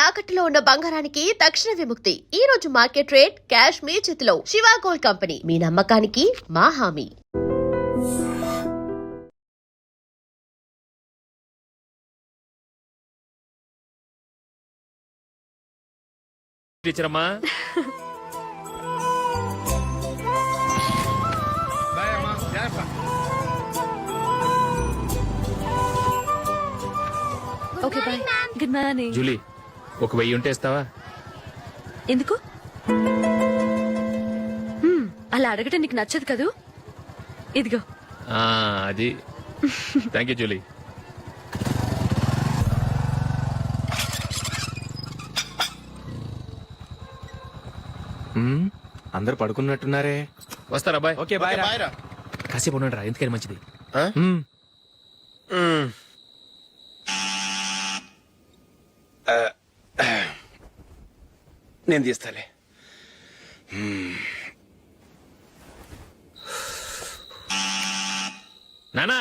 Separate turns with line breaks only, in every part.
తాకట్టులో ఉన్న బంగారానికి తక్షణ విముక్తి. ఈ రోజు మార్కెట్ రేట్ క్యాష్ మీ చేతిలో. శివ గోల్డ్ కంపెనీ, మీ నమ్మకానికి మా హామీ.
టీచర్ అమ్మా,
okay bye. Good morning.
Julie 1000 ఉంటే ఇస్తావా?
ఎందుకు అలా అడగటం నీకు నచ్చదు కదూ? ఇదిగో.
అది థ్యాంక్ యూ జూలీ.
అందరు పడుకున్నట్టున్నారే.
వస్తారా బాయ్?
Okay bye.
కాసేపు ఉండండి రా, ఎందుకని మంచిది.
నేను తీస్తాలే.
నానా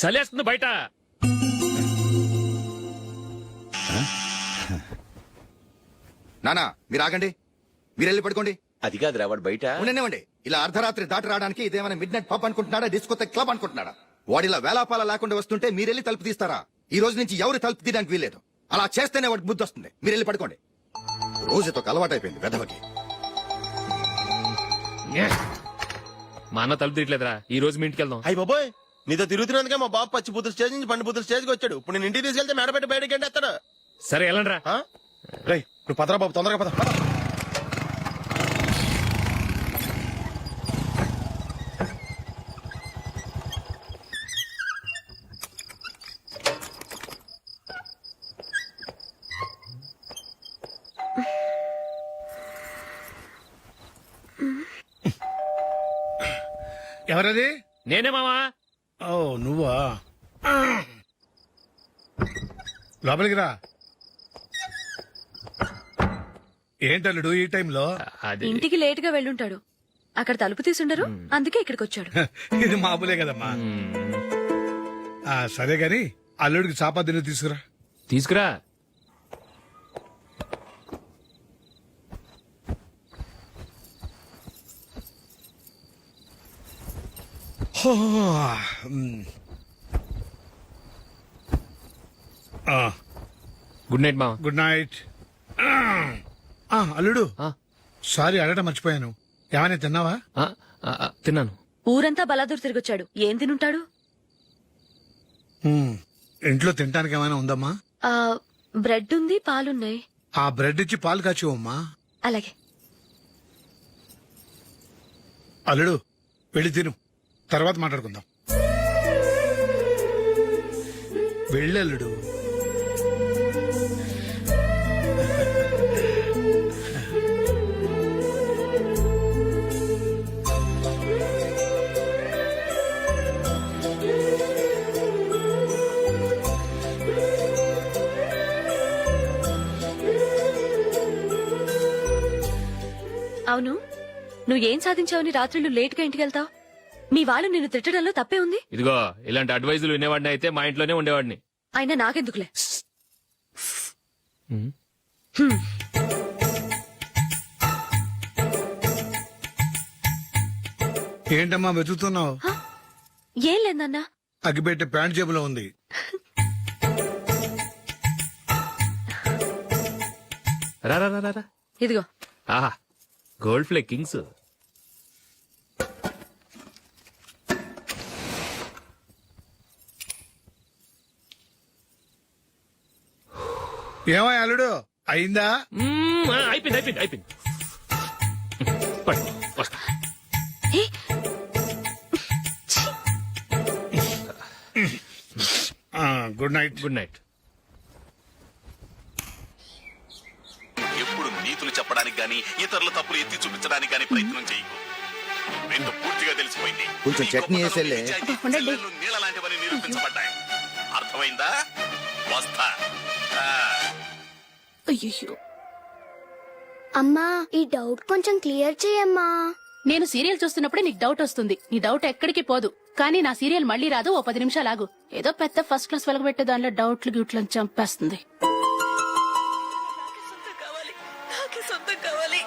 చలేస్తుంది బయట.
నానా మీరు ఆగండి, మీరు వెళ్ళి పడుకోండి.
అది కాదురా వాడు బయట.
ఉండనివ్వండి. ఇలా అర్ధరాత్రి దాటి రావడానికి ఇదేమైనా మిడ్ నైట్ పబ్ అనుకుంటున్నాడా, డిస్కోతే క్లబ్ అనుకుంటున్నాడా? వాడిలా వేలాపాల లేకుండా వస్తుంటే మీరెళ్ళి తలుపు తీస్తారా? ఈ రోజు నుంచి ఎవరు తలుపు తీయడానికి వీల్లేదు. అలా చేస్తేనే వాడికి బుద్ధి వస్తుంది. మీరు వెళ్ళి పడుకోండి. రోజుతో అలవాటైపోయింది వెధవకి.
మా అన్న తలుపు తీయట్లేదురా, ఈ రోజు మీ ఇంటికి వెళ్దాం.
అయ్యి బాబోయ్, నీతో తిరుగుతున్నందుకే మా బాబు పచ్చి బుద్ధుల స్టేజ్ నుంచి పండు బుద్ధుల స్టేజ్కి వచ్చాడు. ఇప్పుడు నేను ఇంటికి తీసుకెళ్తే మేడపెట్టి బయటకి ఎండేస్తాడు.
సరే వెళ్ళండి రా.
రేయ్ నువ్వు పదరా బాబు, తొందరగా పద.
ఎవరది?
నేనే మావా.
ఓ నువ్వా? లోపలికి రా. ఏంటల్లుడు ఈ టైంలో?
అది
ఇంటికి లేట్ గా వెళ్ళుంటాడు. అక్కడ తలుపు తీసుండరు, అందుకే ఇక్కడికి వచ్చాడు.
ఇది మామూలే కదమ్మా. సరే గాని అల్లుడికి చాపాదిని తీసుకురా.
తీసుకురా. గుడ్ నైట్ మావా.
Good night. అల్లుడు సారీ అడగటం మర్చిపోయాను. ఏమైనా తిన్నావా?
తిన్నాను.
ఊరంతా బలాదూర్ తిరిగొచ్చాడు, ఏం తినుంటాడు?
ఇంట్లో తినడానికి ఏమైనా ఉందమ్మా?
బ్రెడ్ ఉంది, పాలున్నాయి.
ఆ బ్రెడ్ ఇచ్చి పాలు కాచివమ్మా.
అలాగే.
అల్లుడు వెళ్ళి తిను, తర్వాత మాట్లాడుకుందాం. వెళ్ళల్లుడు.
అవును, నువ్వేం సాధించావని రాత్రులు లేట్ గా ఇంటికి వెళ్తావు? మీ వాళ్ళు నిన్ను తిట్టడంలో తప్పే ఉంది.
ఇదిగో ఇలాంటి అడ్వైజులు వినేవాడిని అయితే మా ఇంట్లోనే ఉండేవాడిని.
అయినా నాకెందుకులే.
ఏంటమ్మా వెతుకుతున్నావు?
ఏం లేదన్నా.
అగ్గిపెట్టే ప్యాంట్ జేబులో ఉంది.
రా రా రా రా.
ఇదిగో.
ఆహా, గోల్డ్ ఫ్లే కింగ్స్.
ఏమో అల్లుడు అయిందా?
అయిపోయింది అయిపోయింది అయిపోయింది. పట్టు, వస్తా.
Good night.
Good night.
ఎప్పుడు నీతులు చెప్పడానికి గాని ఇతరుల తప్పులు ఎత్తి చూపించడానికి గాని ప్రయత్నం చేయకు. రెండు పూర్తిగా తెలిసిపోయింది.
కొంచెం చట్నీ వేసేలే.
నీళ్ళ లాంటివని నిరూపించబడ్డాయి. అర్థమైందా? వస్తా.
అయ్యో అమ్మా, ఈ డౌట్ కొంచెం క్లియర్ చేయమ్మా.
నేను సీరియల్ చూస్తున్నప్పుడే నీకు డౌట్ వస్తుంది. నీ డౌట్ ఎక్కడికి పోదు. కానీ నా సీరియల్ మళ్ళీ రాదు. ఓ 10 నిమిషాలు ఆగు. ఏదో పెద్ద ఫస్ట్ క్లాస్ వెలగబెట్టే దానిలో డౌట్లు గ్యూట్లను చంపేస్తుంది.
సొంతం కావాలి.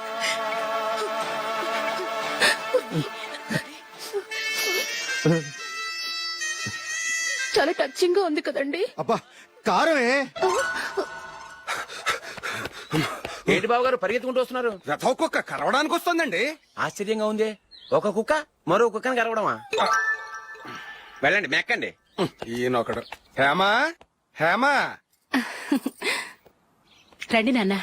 చాలా టచింగ్ గా ఉంది కదండి.
అబ్బా కారమే
ఏంటి బాబు గారు పరిగెత్తుకుంటూ వస్తున్నారు?
రథం కుక్క కరవడానికి వస్తుందండి.
ఆశ్చర్యంగా ఉంది. ఒక కుక్క మరో కుక్కని కరవడమా? వెళ్ళండి మెక్కండి.
ఈయనొకడు. హేమా హేమా,
రండి నాన్న.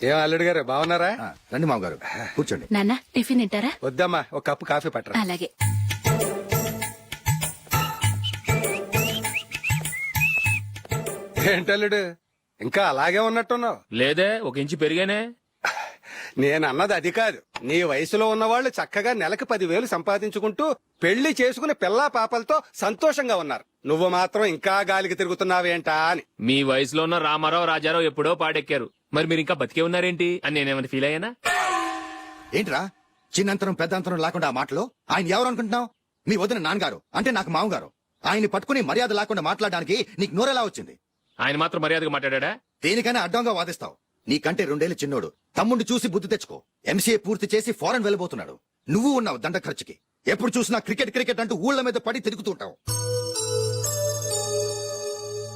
ఏం అల్లుడు గారు బాగున్నారా?
రండి మామగారు కూర్చోండి.
నాన్న టిఫిన్ తింటారా?
వద్దమ్మా, ఒక కప్పు కాఫీ పట్టరా.
అలాగే.
ఏంటల్లుడు ఇంకా అలాగే ఉన్నట్టున్నావు?
లేదే, ఒక ఇంచు పెరిగానే.
నేను అన్నది అది కాదు. నీ వయసులో ఉన్నవాళ్ళు చక్కగా నెలకు 10,000 సంపాదించుకుంటూ పెళ్లి చేసుకుని పిల్లా పాపలతో సంతోషంగా ఉన్నారు. నువ్వు మాత్రం ఇంకా గాలికి తిరుగుతున్నావేంటా అని.
మీ వయసులో ఉన్న రామారావు రాజారావు ఎప్పుడో పాడెక్కారు, మరి మీరు ఇంకా బతికే ఉన్నారేంటి అని నేనేమైనా ఫీల్ అయ్యానా?
ఏంట్రా చిన్నంతరం పెద్దంతరం లేకుండా ఆ మాటలు? ఆయన ఎవరు అనుకుంటున్నావు? మీ వదిన నాన్నగారు, అంటే నాకు మామగారు. ఆయన్ని పట్టుకుని మర్యాద లేకుండా మాట్లాడడానికి నీకు నోరెలా వచ్చింది?
ఆయన మాత్రం మర్యాదగా మాట్లాడా?
దేనికైనా అడ్డంగా వాదిస్తావు. నీకంటే 2 ఏళ్లు చిన్నోడు. తమ్ముడు చూసి బుద్ధి తెచ్చుకో. ఎంసీఏ పూర్తి చేసి ఫారెన్ వెళ్ళబోతున్నాడు. నువ్వు ఉన్నావు దండ ఖర్చుకి. ఎప్పుడు చూసినా క్రికెట్ క్రికెట్ అంటూ ఊళ్ళ మీద పడి తిరుగుతుంటావు.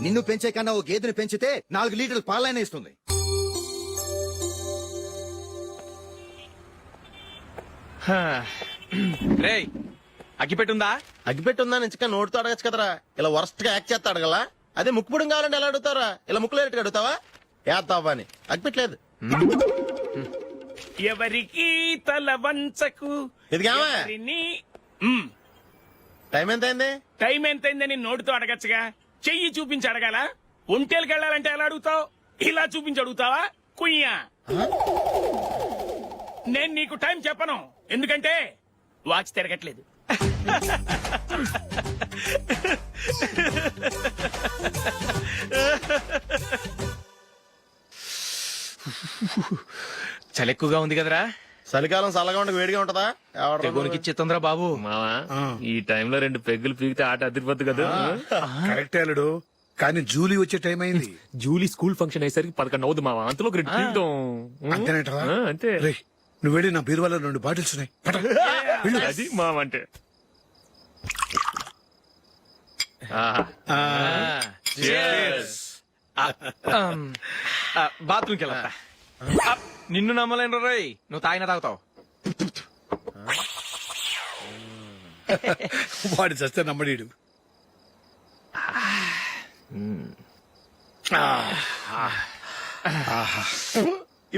నిన్ను పెంచే కన్నా ఓ గేదెని పెంచితే 4 లీటర్లు పాలైనా ఇస్తుంది.
రేయ్ అగ్గిపెట్టుందా? అగ్గిపెట్టుందా నుంచి నోటితో అడగచ్చు కదరా. ఇలా వరస్ట్ గా యాక్ట్ చేస్తా అడగలా? అదే ముక్కుపుడు కావాలంటే ఎలా అడుగుతారా? ఇలా ముక్కులు అడుగుతావా? ఏస్తావా అని అగ్గిపెట్టలేదు.
ఎవరికి తల వంచకు.
ఇది కావా? టైం ఎంత అయింది?
టైం ఎంతైందని నోటితో అడగచ్చుగా, చెయ్యి చూపించి అడగాల? ఒంటేలకు వెళ్ళాలంటే ఎలా అడుగుతావు? ఇలా చూపించి అడుగుతావా? కుయ్యా. నేను నీకు టైం చెప్పను, ఎందుకంటే వాచ్ తిరగట్లేదు.
చలి ఎక్కువగా ఉంది కదరా. చలికాలం చల్లగా ఉండక వేడిగా ఉంటదా?
తెగోనికిచ్చే తొందర బాబు.
మావా, ఈ టైంలో 2 పెగ్గులు పీకితే ఆట అదిరిపోద్దు కదా.
కరెక్ట్ అల్లుడు, కానీ జూలీ వచ్చే టైం అయింది.
జూలీ స్కూల్ ఫంక్షన్ అయ్యేసరికి 11 అవుతుంది మావా. అంతలో 2 పీకుతాం.
అంతేనేటరా?
అంతే.
రేయ్, నువ్వు వెళ్ళి నా బీరువాలో 2 బాటిల్స్ ఉన్నాయి. పట. వెళ్ళు.
అది మావ అంటే.
బాత్రూమ్కి వెళ్ళా. నిన్ను నమ్మలేను రోయ్, నువ్వు తాగినా తాగుతావు.
వాడి చస్తే నమ్మడీడు.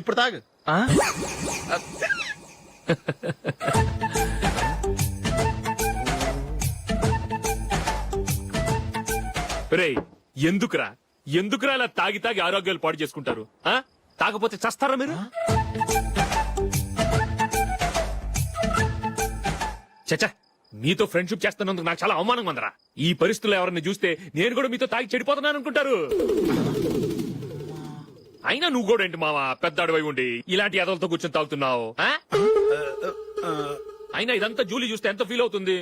ఇప్పుడు తాగు.
రేయ్, ఎందుకురా ఇలా తాగి తాగి ఆరోగ్యాలు పాడు చేసుకుంటారు? తాగపోతే చస్తారా మీరు? చచ్చా, మీతో ఫ్రెండ్షిప్ చేస్తున్నందుకు నాకు చాలా అవమానంగా ఉందరా. ఈ పరిస్థితుల్లో ఎవరిని చూస్తే నేను కూడా మీతో తాగి చెడిపోతున్నాను అనుకుంటారు. అయినా నువ్వు కూడా ఏంటి మావా, పెద్ద అడవై ఉండి ఇలాంటి ఎదలతో కూర్చొని తాగుతున్నావు? అయినా ఇదంతా జూలీ చూస్తే ఎంత ఫీల్ అవుతుంది?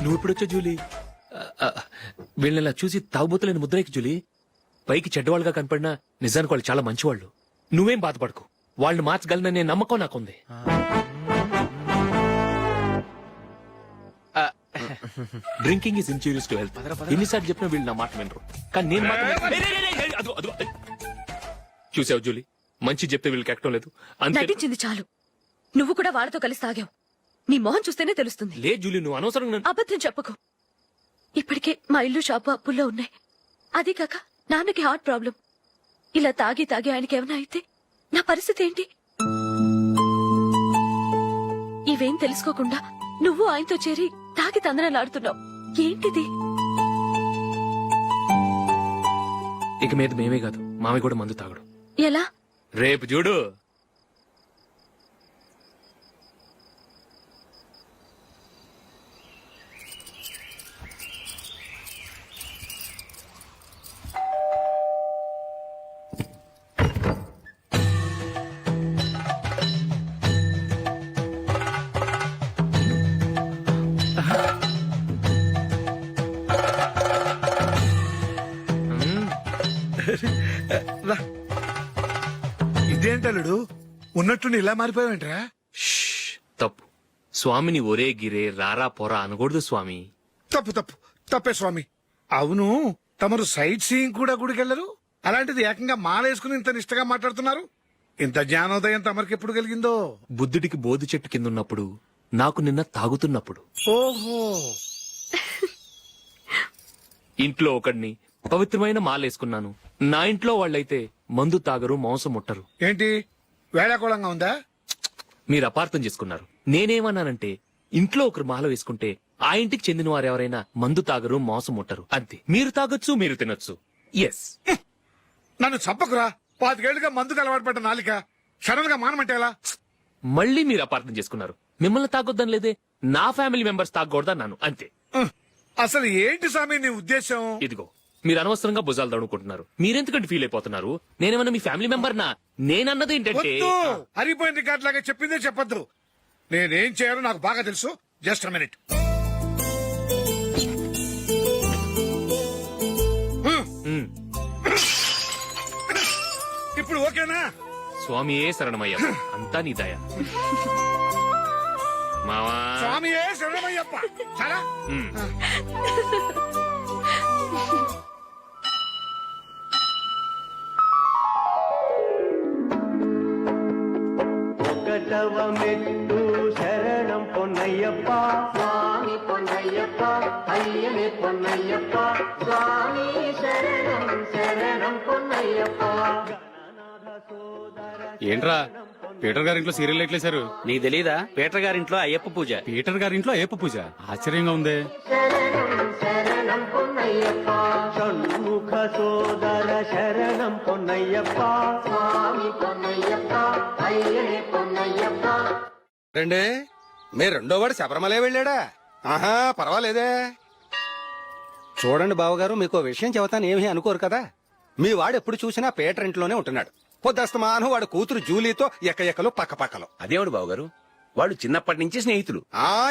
నువ్వు ఇప్పుడొచ్చా జూలీ? వీళ్ళని చూసి తాగుబోతులేని ముద్రేకి జూలీ. పైకి చెడ్డవాళ్ళుగా కనపడినా నిజానికి వాళ్ళు చాలా మంచివాళ్ళు. నువ్వేం బాధపడకు, వాళ్ళని మార్చగలననే నమ్మకం నాకుంది. Drinking is injurious to health. ఎన్నిసార్లు చెప్పినా వీళ్ళు నా మాట వినరు, కానీ నేను మాత్రం. చూసావు జూలీ, మంచి చెప్తే వీళ్ళకి ఎక్కడం లేదు. అంతే.
నటించింది చాలు. నువ్వు కూడా వాళ్ళతో కలిసి తాగావు. నీ మొహం చూస్తేనే తెలుస్తుంది.
లే జూలీ, నువ్వు అనవసరంగా
అబద్ధం చెప్పకు. ఇప్పటికే మా ఇల్లు షాపు అప్పుల్లో ఉన్నాయి. అదీ కాక నాన్నకి హార్ట్ ప్రాబ్లం. ఇలా తాగి తాగి ఆయనకి ఏమైనా అయితే నా పరిస్థితి ఏంటి? ఇవేం తెలుసుకోకుండా నువ్వు ఆయనతో చేరి తాగి తందనాలాడుతున్నావు. ఏంటిది?
ఇక మీద మేమే కాదు, మామి కూడా మందు తాగడు.
ఎలా?
రేపు చూడు.
ఉన్నట్టుండి ఇలా మారిపోయావేంట్రా?
షష్, తప్పు. స్వామిని ఒరే గిరే రారా పోరా అనకూడదు స్వామి.
తప్పు తప్పు తప్పే స్వామి. అవును, తమరు సైట్ సీయింగ్ కూడా గుడికెళ్లరు, అలాంటిది ఏకంగా మాలేసుకుని ఇంత నిష్టగా మాట్లాడుతున్నారు. ఇంత జ్ఞానోదయం తమరికి ఎప్పుడు కలిగిందో?
బుద్ధుడికి బోధి చెట్టు కింద ఉన్నప్పుడు, నాకు నిన్న తాగుతున్నప్పుడు.
ఓహో,
ఇంట్లో ఒకడిని పవిత్రమైన మాలేసుకున్నాను. నా ఇంట్లో వాళ్ళైతే మందు తాగరు, మాంసం ముట్టరు.
ఏంటి వేళాకోళంగా ఉందా?
మీరు అపార్థం చేసుకున్నారు. నేనేమన్నానంటే ఇంట్లో ఒకరు మాల వేసుకుంటే ఆ ఇంటికి చెందిన వారు ఎవరైనా మందు తాగరు, మాంసం ముట్టరు అంతే. మీరు తాగొచ్చు, మీరు తినొచ్చు. ఎస్.
నన్ను చంపకురా. 5 ఏళ్లుగా మందుకు అలవాటు పడ్డ నాలిక సడన్ గా మానమంటే ఎలా?
మళ్ళీ మీరు అపార్థం చేసుకున్నారు. మిమ్మల్ని తాగొద్దని లేదే, నా ఫ్యామిలీ మెంబర్స్ తాగకూడదన్నాను అంతే.
అసలు ఏంటి స్వామి నీ ఉద్దేశం?
ఇదిగో మీరు అనవసరంగా భుజాలు దడుకుంటున్నారు. మీరెందుకంటే ఫీల్ అయిపోతున్నారు? నేనేమన్నా మీ ఫ్యామిలీ మెంబర్ నా? నేనన్నది ఏంటంటే
వద్దు, హరిపోయిన రికార్డ్ లాగా చెప్పిందే చెప్పొద్దు. నేనేం చేయాలో నాకు బాగా తెలుసు. Just minute. ఇప్పుడు ఓకేనా?
స్వామియే శరణమయ్య, అంతా నీ దయ. మావా
స్వామియే శరణమయ్యప్ప. చాలా
ఉమ్.
ఒకటవ మెట్టు శరణం పొన్నయ్యప్ప, స్వామి పొన్నయ్యప్ప, అయ్యనే పొన్నయ్యప్ప, స్వామి శరణం శరణం పొన్నయ్యప్ప.
ఏంట్రా పీటర్ గారింట్లో సీరియల్ ఎట్లేశారు?
నీకు తెలీదా? పీటర్ గారింట్లో అయ్యప్ప పూజ.
పీటర్ గారింట్లో అయ్యప్ప పూజ ఆశ్చర్యంగా ఉంది.
శరణం శరణం పొన్నయ్యప్ప, షణ్ముఖ సోదర శరణం పొన్నయ్యప్ప, స్వామి పొన్నయ్యప్ప, అయ్యనే పొన్నయ్యప్ప.
రండి, మీ రెండో వాడు శబరిమలే వెళ్ళాడా? ఆహా, పర్వాలేదే. చూడండి బావగారు, మీకు విషయం చెబుతాను, ఏమీ అనుకోరు కదా. మీ వాడు ఎప్పుడు చూసినా పీటర్ ఇంట్లోనే ఉంటున్నాడు. పొద్దస్తమానం వాడు కూతురు జూలీతో ఎక్కలు పక్కపక్కలు.
అదేవాడు బావగారు, వాడు చిన్నప్పటి నుంచి స్నేహితులు.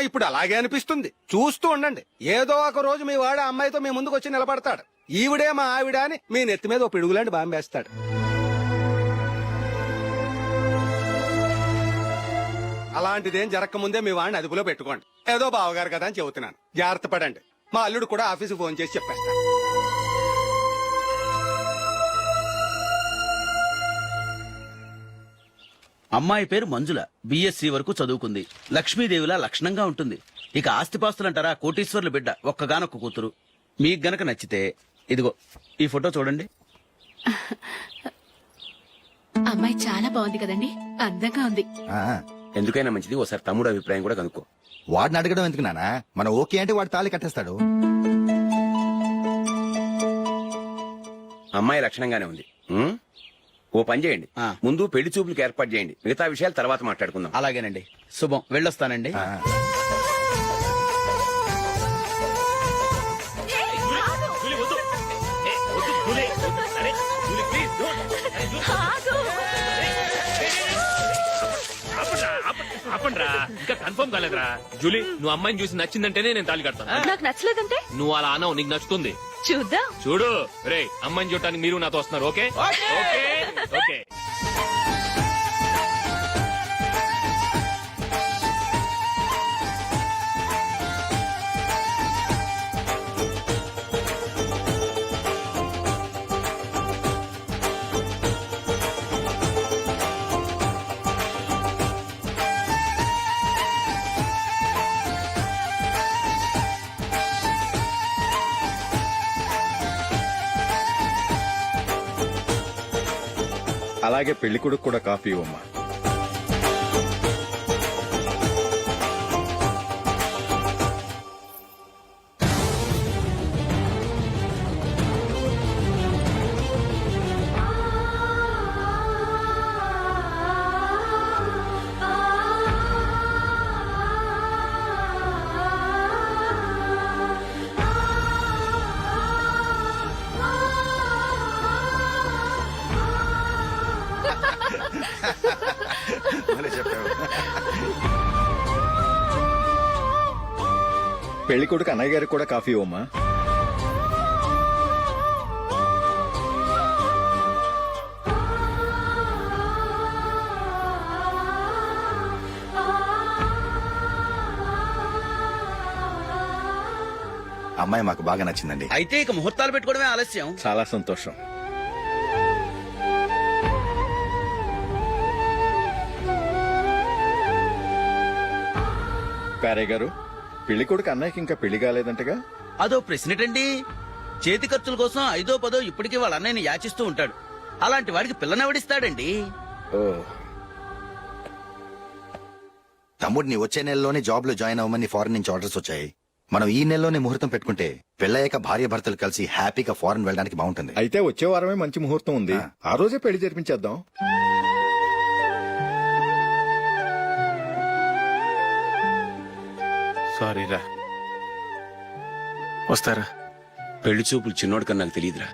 ఇప్పుడు అలాగే అనిపిస్తుంది. చూస్తూ ఉండండి, ఏదో ఒక రోజు మీ వాడు ఆ అమ్మాయితో మీ ముందుకు వచ్చి నిలబడతాడు. ఈవిడే మా ఆవిడ అని మీ నెత్తి మీద ఓ పిడుగులాంటి బాంబేస్తాడు. అలాంటిదేం జరగకముందే మీ వాడిని అదుపులో పెట్టుకోండి. ఏదో బావగారు కదా అని చెబుతున్నాను, జాగ్రత్త పడండి. మా అల్లుడు కూడా ఆఫీసు ఫోన్ చేసి చెప్పేస్తాను.
అమ్మాయి పేరు మంజుల, బిఎస్సి వరకు చదువుకుంది. లక్ష్మీదేవిలా లక్షణంగా ఉంటుంది. ఇక ఆస్తిపాస్తులంటారా, కోటీశ్వర్ల బిడ్డ, ఒక్కగానొక్క కూతురు. మీకు గనక నచ్చితే ఇదిగో ఈ ఫోటో చూడండి.
అమ్మాయి చాలా బాగుంది కదండి, అందంగా ఉంది.
ఎందుకైనా మంచిది ఒకసారి తమ్ముడు అభిప్రాయం కూడా కనుక్కో.
వాడిని అడగడం ఎందుకు నానా? మన ఓకే అంటే వాడు తాళి కట్టేస్తాడు.
అమ్మాయి లక్షణంగానే ఉంది. ఓ పని చేయండి, ముందు పెళ్లి చూపులకు ఏర్పాటు చేయండి, మిగతా విషయాలు తర్వాత మాట్లాడుకుందాం. అలాగేనండి, శుభం, వెళ్ళొస్తానండి.
జూలీ, వద్దు. వద్దు, జూలీ. అరే, జూలీ, please, don't. అరే, జూలీ. ఆపండ్రా, ఇంకా కన్ఫర్మ్ కాలేదురా. జూలీ, నువ్వు అమ్మాయిని చూసి నచ్చిందంటేనే నేను తాళి కడతాను.
నాకు నచ్చలేదంటే
నువ్వు అలా అనవు, నీకు నచ్చుతుంది.
చూద్దాం.
చూడు రే, అమ్మాయిని చూడటానికి మీరు నాతో వస్తున్నారు. Okay okay okay.
అలాగే పెళ్లి కొడుకు కూడా కాఫీ ఇవ్వమ్మా. పెళ్లి కొడుకు అన్నయ్య గారికి కూడా కాఫీ ఇవ్వమ్మా. అమ్మాయి మాకు బాగా నచ్చిందండి.
అయితే ఇక ముహూర్తాలు పెట్టుకోవడమే ఆలస్యం.
చాలా సంతోషం. పేరయ్య గారు, పెళ్లి కొడుకు అన్నయ్యకి ఇంకా పెళ్లి కాలేదంటగా?
అదో ప్రశ్నటండి. చేతి ఖర్చుల కోసం 5దో 10దో ఇప్పటికీ వాళ్ళ అన్నయ్యని యాచిస్తూ ఉంటాడు. అలాంటి వాడికి పిల్లనెవడిస్తాడండి?
ఓ,
తమ్ముడిని వచ్చే నెలలోనే జాబ్ లో జాయిన్ అవ్వమని ఫారెన్ నుంచి ఆర్డర్స్ వచ్చాయి. మనం ఈ నెలలోనే ముహూర్తం పెట్టుకుంటే పెళ్ళయ్యాక భార్య భర్తలు కలిసి హ్యాపీగా ఫారెన్ వెళ్ళడానికి బాగుంటుంది.
అయితే వచ్చే వారమే మంచి ముహూర్తం ఉంది. ఆ రోజే పెళ్లి జరిపించేద్దాం.
సారీరా. వస్తారా?
పెళ్లి చూపులు చిన్నోడు కన్నా నాకు తెలియదురా.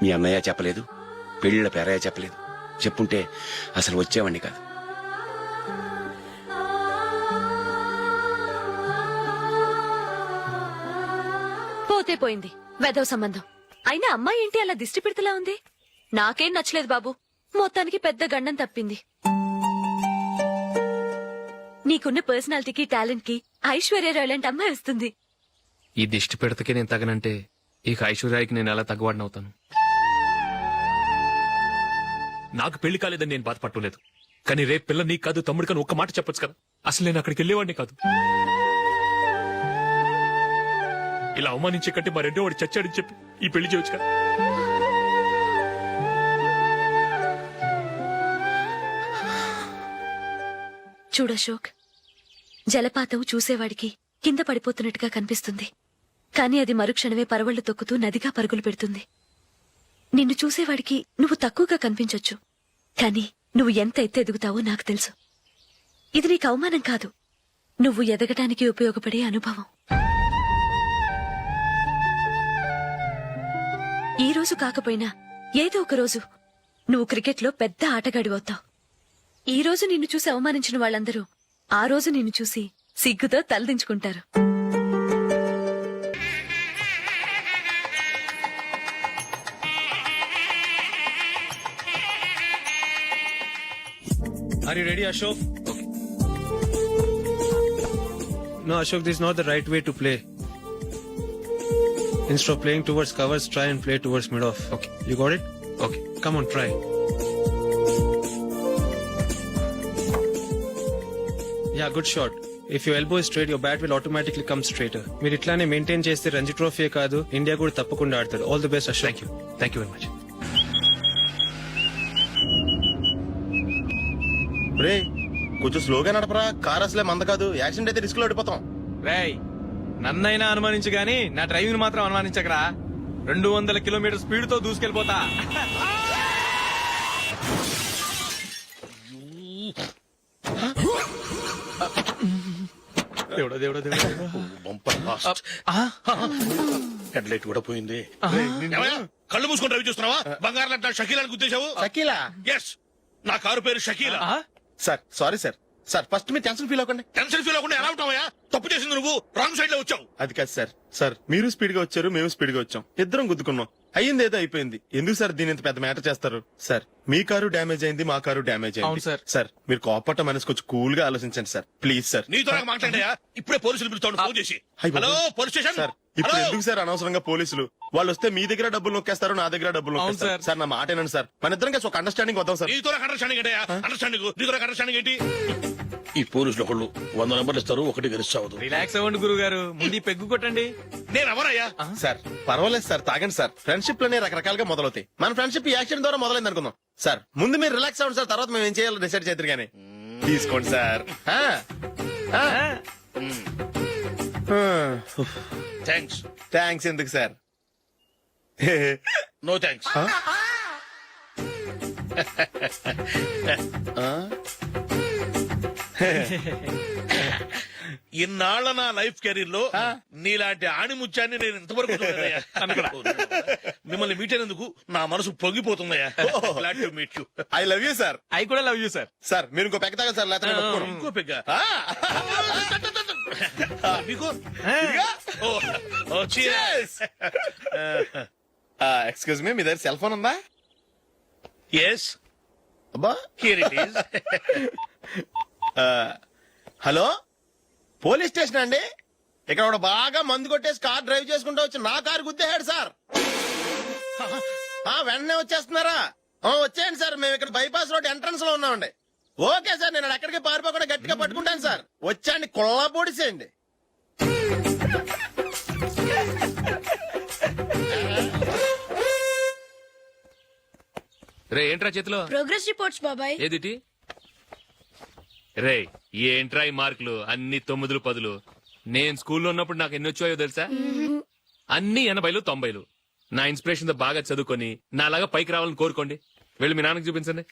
మీ అన్నయ్య చెప్పలేదు, పెళ్లిళ్ళ పేరయ్య చెప్పలేదు. చెప్పుంటే అసలు వచ్చేవాడిని కాదు.
పోతే పోయింది వెదవ సంబంధం. అయినా అమ్మాయి ఏంటి అలా దిష్టి పెడతలా ఉంది? నాకేం నచ్చలేదు బాబు. మొత్తానికి పెద్ద గండం తప్పింది. నీకున్న పర్సనాలిటీకి టాలెంట్ కి ఐశ్వర్యరాయ్ లాంటి అమ్మాయి వస్తుంది.
ఈ దిష్టి పెడతకే నేను తగనంటే ఇక ఐశ్వర్యానికి నేను ఎలా తగ్గవాడినవుతాను? నాకు పెళ్లి కాలేదని నేను బాధపడలేదు, కానీ రేపు పిల్ల నీకు కాదు తమ్ముడు కానీ ఒక్క మాట చెప్పొచ్చు కదా. అసలు నేను అక్కడికి వెళ్ళేవాడిని కాదు. ఇలా అవమానించే కంటే మా రెండో వాడు చచ్చాడని చెప్పి ఈ పెళ్లి చేయొచ్చు కదా.
చూడశోక్, జలపాతం చూసేవాడికి కింద పడిపోతున్నట్టుగా కనిపిస్తుంది, కానీ అది మరుక్షణమే పరవళ్లు తొక్కుతూ నదిగా పరుగులు పెడుతుంది. నిన్ను చూసేవాడికి నువ్వు తక్కువగా కనిపించొచ్చు, కానీ నువ్వు ఎంత ఎత్తు ఎదుగుతావో నాకు తెలుసు. ఇది నీకు అవమానం కాదు, నువ్వు ఎదగటానికి ఉపయోగపడే అనుభవం. ఈ రోజు కాకపోయినా ఏదో ఒక రోజు నువ్వు క్రికెట్లో పెద్ద ఆటగాడివవుతావు. ఈ రోజు నిన్ను చూసి అవమానించిన వాళ్ళందరూ ఆ రోజు నిన్ను చూసి సిగ్గుతో తలదించుకుంటారు.
Are you ready, Ashok? Okay. No, Ashok, this is not the right way to play. Instead of playing towards covers, try and play towards mid-off. Okay. You got it? Okay. Come on, try. Yeah, good shot. If your elbow is straight, your bat will automatically come straighter. మీరు ఇట్లానే maintain చేస్తే Ranji trophy కాదు, India కూడా తప్పకుండా ఆడతాడు. All the best, Ashok.
Thank you very much.
రే, కొంచెం స్లోగా నడపరా. కార్ అసలే మంద కాదు. యాక్సిడెంట్ అయితే రిస్క్ లో ఓడిపోతాం.
రేయ్, నన్నైనా అనుమానించు గాని నా డ్రైవింగ్ మాత్రం అనుమానించకరా. 200 కిలోమీటర్ స్పీడ్ తో దూసుకెళ్ళిపోతా. దేవుడా దేవుడా దేవుడా.
హెడ్ లైట్ కూడా పోయింది. కళ్ళు మూసుకొని డ్రైవ్ చేస్తున్నావా? బంగారం లాంటి షకీలాని గుర్తించావు?
షకీలా?
ఎస్, నా కారు పేరు Shakeela.
Sir sorry sir. Sir first మీరు టెన్షన్ ఫీల్ అవ్వకండి.
టెన్షన్ ఫీల్ అవ్వకుండా ఎలా ఉంటావా? తప్పు చేసింది నువ్వు, రాంగ్ సైడ్ లో వచ్చావు.
అది కాదు సార్. సార్ మీరు స్పీడ్ గా వచ్చారు, మేము స్పీడ్ గా వచ్చాం. ఇద్దరం గుద్దుకున్నాం. అయ్యింది ఏదో అయిపోయింది. ఎందుకు సార్ దీని ఇంత పెద్ద మ్యాటర్ చేస్తారు? సార్ మీ కారు డ్యామేజ్ అయింది, మా కారు డ్యామేజ్
అవును
అయింది.
సార్.
సార్ మీరు కోపట్ట మనసు కొంచెం కూల్ గా ఆలోచించండి సార్, ప్లీజ్ సార్.
నీతో నాకు మాట్లాడాయా? ఇప్పుడే పోలీసులు పిలుస్తాను, ఫోన్ చేసి.
అయ్ బాబోయ్.
Hello police station.
సార్ ఇప్పుడు
హలో?
ఎందుకు సార్ అనవసరంగా పోలీసులు? వాళ్ళు వస్తే మీ దగ్గర డబ్బులు నొక్కేస్తారు, నా దగ్గర డబ్బులు
అవును
నొక్కేస్తారు.
సార్.
సార్ నా మాట ఏనండి సార్. మన ఇద్దరం కలిసి ఒక అండర్స్టాండింగ్ వద్దాం సార్.
నీతో నాకు అండర్స్టాండింగ్ ఏంటయ్యా? అండర్స్టాండింగ్, నీతో నాకు అండర్స్టాండింగ్ ఏంటి? ఈ పోలీసులు ఒకళ్ళు 100 నెంబర్లు ఇస్తారు, ఒకటి గెలుస్తావు.
రిలాక్స్ అవ్వండి గురువు గారు, ముందు ఈ పెగ్గు కొట్టండి.
నేను ఎవరయ్యా?
సార్ పర్వాలేదు సార్, తాగండి సార్. ఫ్రెండ్షిప్ లోనే రకరకాలుగా మొదలవుతాయి. మన ఫ్రెండ్షిప్ ఈ యాక్షన్ ద్వారా మొదలైంది అనుకుందాం. సార్ ముందు మీరు రిలాక్స్ అవ్వండి సార్, తర్వాత మేము ఏం చేయాలో డిసైడ్ చేద్దరు గానీ. తీసుకోండి సార్.
థ్యాంక్స్.
థ్యాంక్స్ ఎందుకు సార్?
No thanks. ఇన్నాళ్ల నా లైఫ్ కెరీర్ లో నీలాంటి ఆణిముత్యాన్ని నేను ఇంతవరకు చూడలేదయ్యా. మిమ్మల్ని మీట్ అయినందుకు నా మనసు పొంగిపోతుందయ్యా. Glad to meet you.
I love you sir.
I కూడా లవ్ యూ సార్.
సార్ మీరు ఇంకో పెక్క తాగండి సార్, లేకపోతే నేను ఒప్పుకోను.
ఇంకో పెగ్గ మీకు?
ఎక్స్క్యూజ్ మీ, మీ దగ్గర సెల్ ఫోన్ ఉందా?
ఎస్,
అబ్బా
here it is.
Hello police station అండి? ఇక్కడ ఒకడు బాగా మందు కొట్టేసి కార్ డ్రైవ్ చేసుకుంటూ వచ్చి నా కారు గుద్దేశాడు సార్. వెంటనే వచ్చేస్తున్నారా? వచ్చేయండి సార్, మేము ఇక్కడ బైపాస్ రోడ్ ఎంట్రన్స్ లో ఉన్నామండి. ఓకే సార్, నేను ఎక్కడికి పారిపోకుండా గట్టిగా పట్టుకుంటాను సార్. వచ్చాండి, కుళ్ళ పొడిసేయండి.
రే ఏంట్రా చేతిలో?
ప్రోగ్రెస్ రిపోర్ట్స్ బాబాయ్.
ఏదిటి? రే ఏంట్రా ఈ మార్కులు అన్ని 9, 10? నేను స్కూల్లో ఉన్నప్పుడు నాకు ఎన్ని వచ్చాయో తెలుసా? అన్ని 80, 90. నా ఇన్స్పిరేషన్ తో బాగా చదువుకొని నాలాగా పైకి రావాలని కోరుకోండి. వెళ్ళి మీ నాన్నకి చూపించండి.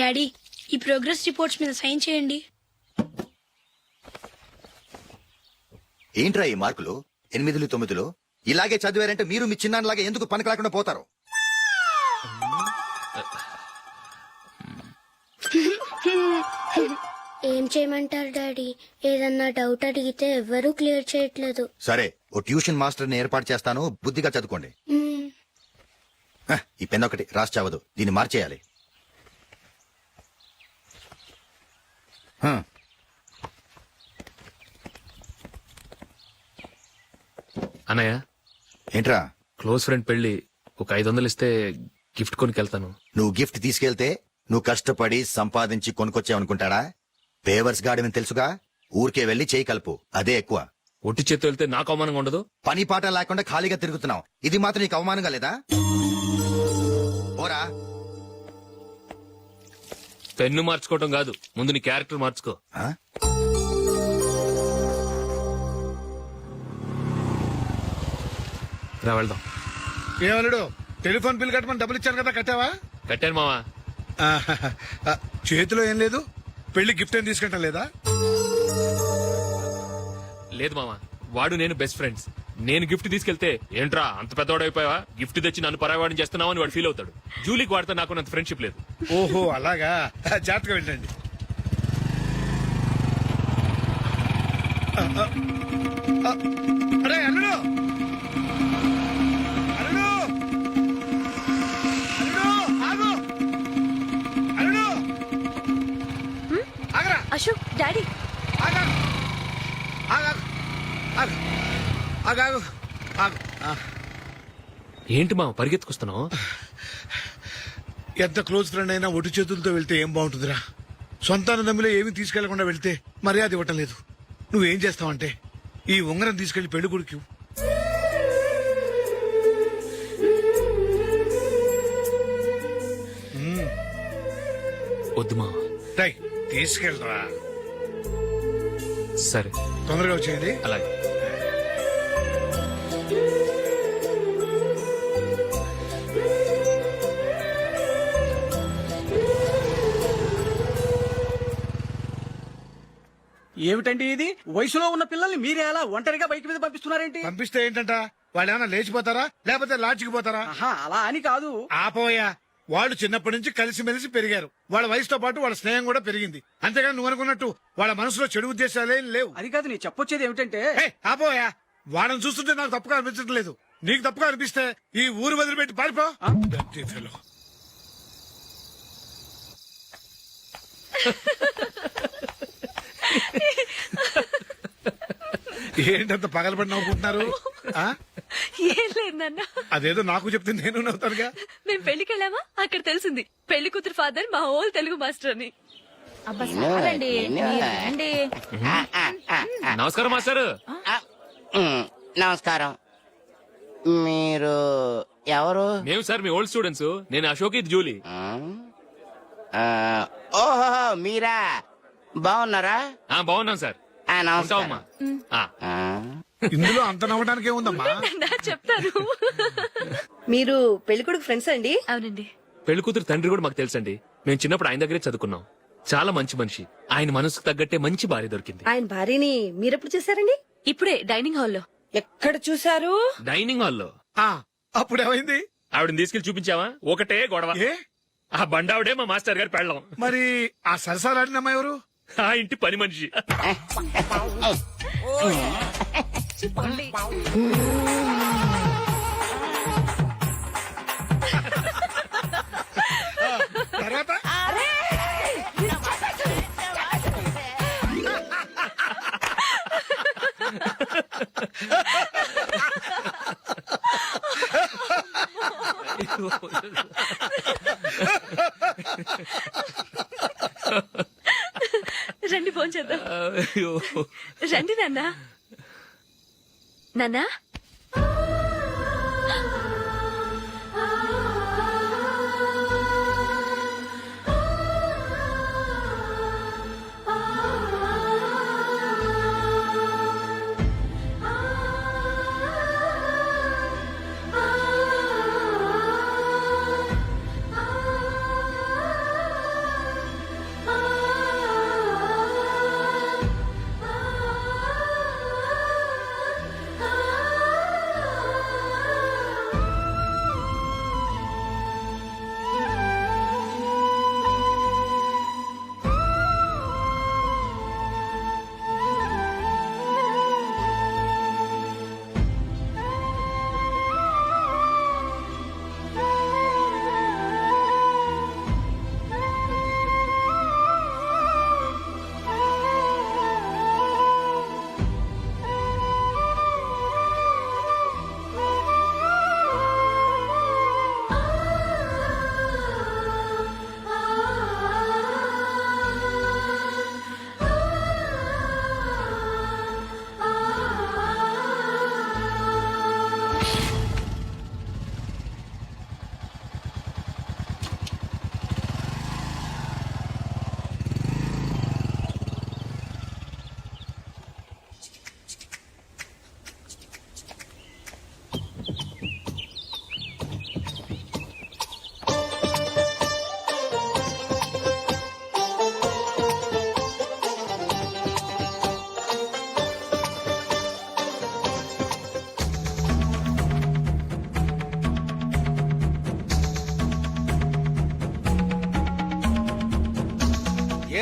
డాడీ, ఈ ప్రోగ్రెస్ రిపోర్ట్స్ మీద సైన్ చేయండి.
ఏంట్రా ఈ మార్కులు 8, 9? ఇలాగే చదివారంటే మీరు మీ చిన్నాన్నలాగా ఎందుకు పనికి లేకుండా పోతారు?
ఏం చేయమంటారు డాడీ? ఏదన్నా డౌట్ అడిగితే ఎవ్వరూ క్లియర్ చేయట్లేదు.
సరే, ఓ ట్యూషన్ మాస్టర్ ని ఏర్పాటు చేస్తాను, బుద్ధిగా చదువుకోండి. ఈ పెన్ ఒకటి రాసి చావదు, దీన్ని మార్చేయాలి.
అన్నయ్య,
ఏంట్రా?
క్లోజ్ ఫ్రెండ్ పెళ్లి, ఒక 500 ఇస్తే గిఫ్ట్ కొనికెళ్తాను.
నువ్వు గిఫ్ట్ తీసుకెళ్తే నువ్వు కష్టపడి సంపాదించి కొనుక్కొచ్చావనుకుంటాడా? పేవర్స్ గాడమని తెలుసుగా, ఊరికే వెళ్లి చేయి కలుపు, అదే ఎక్కువ.
ఒట్టి చేత్తో వెళ్తే నాకు అవమానంగా ఉండదు?
పని పాట లేకుండా ఖాళీగా తిరుగుతున్నావు, ఇది మాత్రం నీకు అవమానంగా లేదా? ఓరా.
పెన్ను మార్చుకోవటం కాదు, ముందు నీ క్యారెక్టర్ మార్చుకో.
ఆ?
రా వెళ్దాం.
ఏమన్నాడు? టెలిఫోన్ బిల్ కట్టమని డబ్బులు ఇచ్చాను కదా, కట్టావా?
కట్టాను మావా.
చేతిలో ఏం లేదు, పెళ్లి గిఫ్ట్ ఏం తీసుకుంటాం లేదా?
లేదు మావా, వాడు నేను బెస్ట్ ఫ్రెండ్స్. నేను గిఫ్ట్ తీసుకెళ్తే ఏంట్రా అంత పెద్దవాడు అయిపోయావా, గిఫ్ట్ తెచ్చి నన్ను పరాయవాడిని చేస్తున్నావు అని వాడు ఫీల్ అవుతాడు. జూలీకి వాడితే నాకు అంత ఫ్రెండ్షిప్ లేదు.
ఓహో అలాగా, జాగ్రత్తగా వెళ్ళండి. అరే అల్లుడు, అల్లుడు, అల్లుడు, ఆగు, అల్లుడు, ఆగరా,
అశోక్, డాడీ.
ఆగా, ఆగా, ఆగు, ఆగాగు, ఆగు.
ఏంటి మావ పరిగెత్తుకొస్తున్నావు?
ఎంత క్లోజ్ ఫ్రెండ్ అయినా ఒటి చేతులతో వెళ్తే ఏం బాగుంటుందిరా? సొంతాన నమ్మిలో ఏమీ తీసుకెళ్లకుండా వెళ్తే మర్యాద ఇవ్వటం లేదు. నువ్వేం చేస్తావంటే ఈ ఉంగరం తీసుకెళ్లి పెళ్లి కొడుకు
వద్దు మావ.
తీసుకెళ్ళరా.
సరే
తొందరగా వచ్చేయండి.
అలాగే.
ఏమిటండి ఇది? వయసులో ఉన్న పిల్లల్ని మీరే అలా ఒంటరిగా బైక్ మీద పంపిస్తున్నారేంటి?
పంపిస్తే ఏంటంట, వాళ్ళు ఏమైనా లేచిపోతారా లేకపోతే లాడ్జికి పోతారా?
అలా అని కాదు.
ఆపోయా, వాళ్ళు చిన్నప్పటి నుంచి కలిసిమెలిసి పెరిగారు. వాళ్ళ వయసుతో పాటు వాళ్ళ స్నేహం కూడా పెరిగింది. అంతేగాని నువ్వు అనుకున్నట్టు వాళ్ళ మనసులో చెడు ఉద్దేశాలేం లేవు.
అది కాదు, నేను చెప్పొచ్చేది ఏమిటంటే,
ఆపోయా, వాళ్ళని చూస్తుంటే నాకు తప్పుగా అనిపించడం లేదు. నీకు తప్పుగా అనిపిస్తే ఈ ఊరు వదిలిపెట్టి పారిపో. Dirty fellow. ఏంటంత పగలబడి నవ్వుకుంటున్నారు?
ఏం లేదు నాన్న.
అదేదో నాకు చెప్తే నేను నవ్వుతానుగా.
మేము పెళ్లికి వెళ్ళామా, అక్కడ తెలిసింది పెళ్లి కూతురు ఫాదర్ మా హోల్ తెలుగు మాస్టర్ అని.
నమస్కారం మాస్టర్.
నమస్కారం. మీరు ఎవరు?
మేము సార్ మీ ఓల్డ్ స్టూడెంట్స్. నేను అశోక్, ఇది జూలీ.
ఓహో మీరా, బాగున్నారా?
బాగున్నాం సార్.
నమస్కారం.
ఇందులో అంత నవ్వడానికి ఏముందమ్మా?
చెప్తాను.
మీరు పెళ్లి కొడుకు ఫ్రెండ్స్ అండి?
అవునండి.
పెళ్లి కూతురు తండ్రి కూడా మాకు తెలుసండి. మేము చిన్నప్పుడు ఆయన దగ్గరే చదువుకున్నాం. చాలా మంచి మనిషి. ఆయన మనసుకు తగ్గట్టే మంచి భార్య దొరికింది.
ఆయన భార్యని మీరెప్పుడు చూసారండి?
ఇప్పుడే డైనింగ్ హాల్లో.
ఎక్కడ చూసారు?
డైనింగ్ హాల్లో.
అప్పుడు ఏమైంది?
ఆవిడని తీసుకెళ్లి చూపించావా? ఒకటే గొడవ. ఆ బండావిడే మా మాస్టర్ గారు పెళ్ళం.
మరి ఆ సరసాలాడినమ్మా ఎవరు?
ఆ ఇంటి పని మనిషి.
తర్వాత
భోంచేద్దాం.
అయ్యో.
రండి నాన్నా. నాన్నా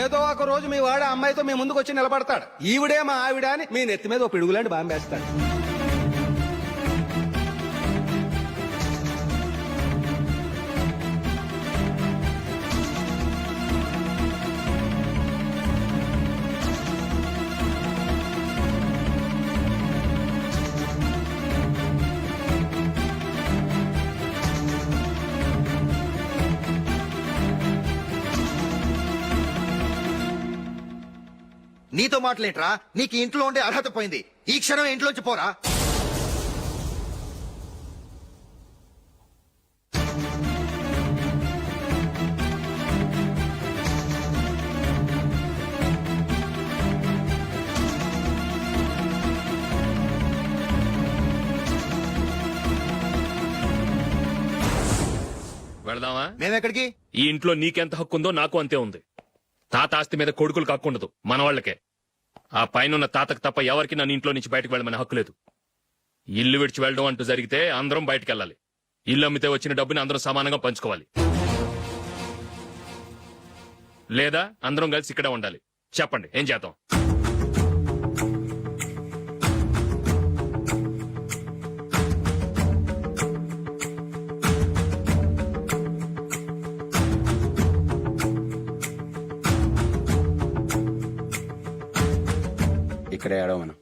ఏదో ఒక రోజు మీ వాడు ఆ అమ్మాయితో మీ ముందుకు వచ్చి నిలబడతాడు. ఈవిడే మా ఆవిడ అని మీ నెత్తి మీద ఓ పిడుగులాంటి బాంబేస్తాడు.
నీతో మాటలేంట్రా? నీకు ఈ ఇంట్లో ఉండే అర్హత పోయింది. ఈ క్షణం ఇంట్లోంచి పోరా.
వెళదామా?
మేమెక్కడికి?
ఈ ఇంట్లో నీకెంత హక్కు ఉందో నాకు అంతే ఉంది. తాత ఆస్తి మీద కొడుకులు కాకుండదు, మన వాళ్ళకే. ఆ పైన తాతకు తప్ప ఎవరికి నన్ను ఇంట్లో నుంచి బయటకు వెళ్ళమని హక్కు లేదు. ఇల్లు విడిచి వెళ్ళడం అంటూ జరిగితే అందరం బయటకు వెళ్ళాలి. ఇల్లు అమ్మితే వచ్చిన డబ్బుని అందరం సమానంగా పంచుకోవాలి. లేదా అందరం కలిసి ఇక్కడే ఉండాలి. చెప్పండి, ఏం చేద్దాం?
ఇక్కడే ఆడమను.